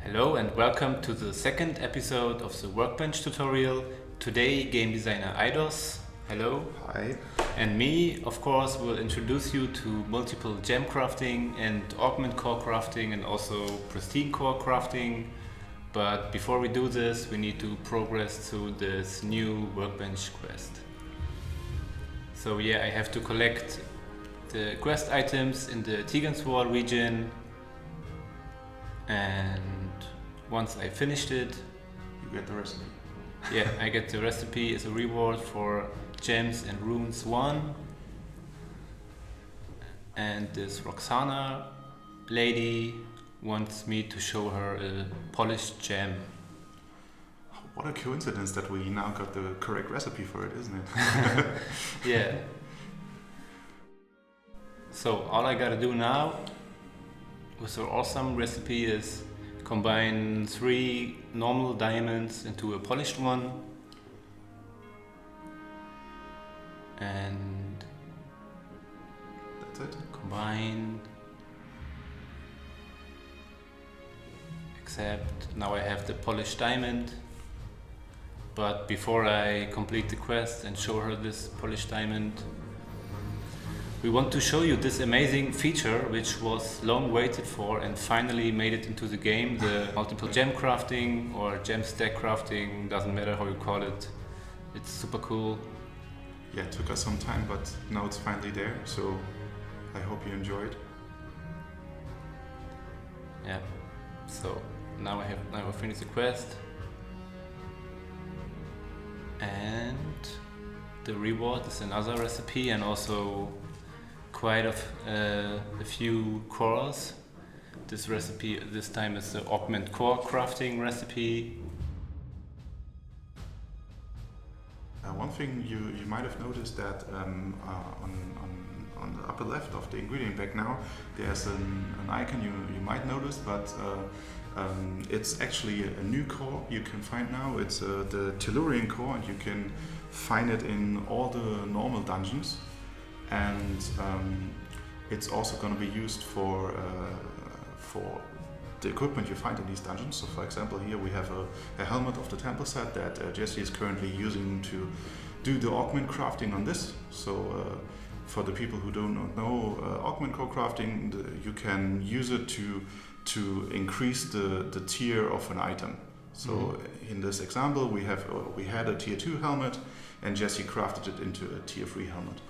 Hello and welcome to the second episode of the Workbench tutorial. Today game designer Eidos, hello. Hi. And me, of course, will introduce you to multiple gem crafting and Augment core crafting and also Pristine core crafting. But before we do this, we need to progress through this new Workbench quest. So yeah, I have to collect the quest items in the Drakensang region, and once I finished it, You get the recipe. yeah, I get the recipe as a reward for gems and runes 1. And this Roxana lady wants me to show her a polished gem. What a coincidence that we now got the correct recipe for it, isn't it? Yeah. So all I gotta do now with her awesome recipe is combine 3 normal diamonds into a polished one, and That's it. combine, except now I have the polished diamond. But before I complete the quest and show her this polished diamond, we want to show you this amazing feature which was long waited for and finally made it into the game, the multiple gem crafting or gem stack crafting, doesn't matter how you call it. It's super cool. Yeah, it took us some time, but now it's finally there, so I hope you enjoyed. Yeah. So now I finished the quest. And the reward is another recipe and also quite a few cores. This recipe this time is the Augment core crafting recipe. One thing you might have noticed that on the upper left of the ingredient pack now, there's an icon you might notice, but it's actually a new core you can find now. It's the Tellurian core, and you can find it in all the normal dungeons. And it's also going to be used for the equipment you find in these dungeons. So for example, here we have a helmet of the temple set that Jesse is currently using to do the augment crafting on this. So for the people who do not know augment core crafting, you can use it to increase the tier of an item. So in this example, we had a tier 2 helmet, and Jesse crafted it into a tier 3 helmet.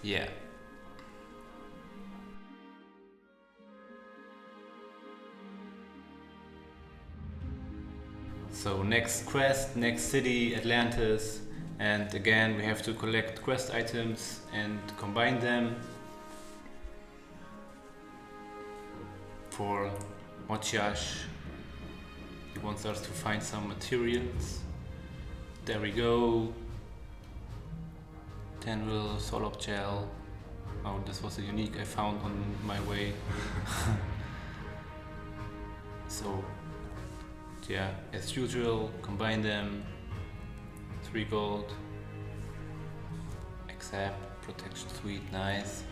Yeah. So next quest, next city, Atlantis, and again we have to collect quest items and combine them. For Mochiash, he wants us to find some materials. There we go. Tenril, Solop gel. Oh, this was a unique I found on my way. So, yeah, as usual, combine them. 3 gold. Accept, protection suite, nice.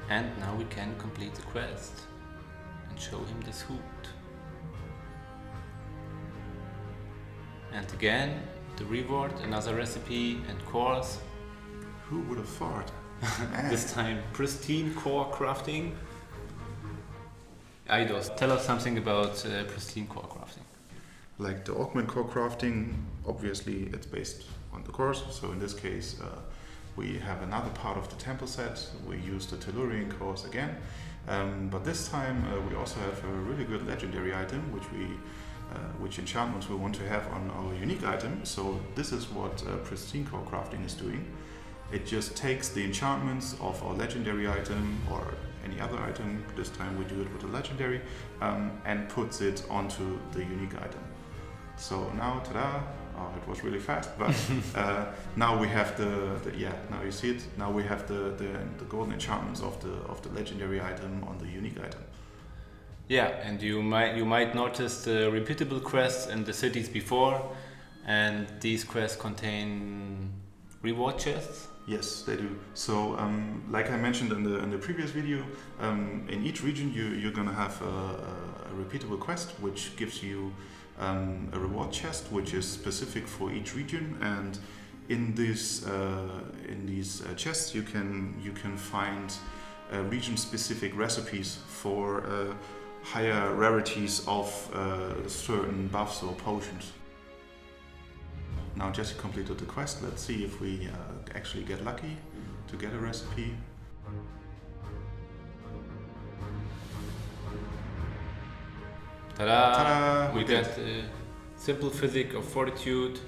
And now we can complete the quest and show him this hood. And again, the reward, another recipe and cores. Who would have thought? This time Pristine core crafting. Eidos, tell us something about Pristine core crafting. Like the augment core crafting, obviously it's based on the cores. So in this case, we have another part of the temple set. We use the Tellurian cores again. But this time we also have a really good legendary item, which enchantments we want to have on our unique item. So this is what Pristine core crafting is doing. It just takes the enchantments of our legendary item or any other item, this time we do it with a legendary, and puts it onto the unique item. So now, tada, oh, it was really fast, but now we have now you see it, now we have the golden enchantments of the legendary item on the unique item. Yeah, and you might notice the repeatable quests in the cities before, and these quests contain reward chests? Yes, they do. So, like I mentioned in the previous video, in each region you're gonna have a repeatable quest which gives you a reward chest which is specific for each region, and in these chests you can find region-specific recipes for higher rarities of certain buffs or potions. Now Jesse completed the quest. Let's see if we actually get lucky to get a recipe. Ta-da! Ta-da! We got simple physic of fortitude.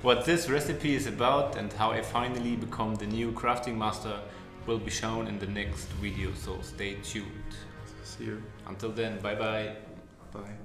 What this recipe is about and how I finally become the new crafting master will be shown in the next video, so stay tuned. See you. Until then, bye bye. Bye.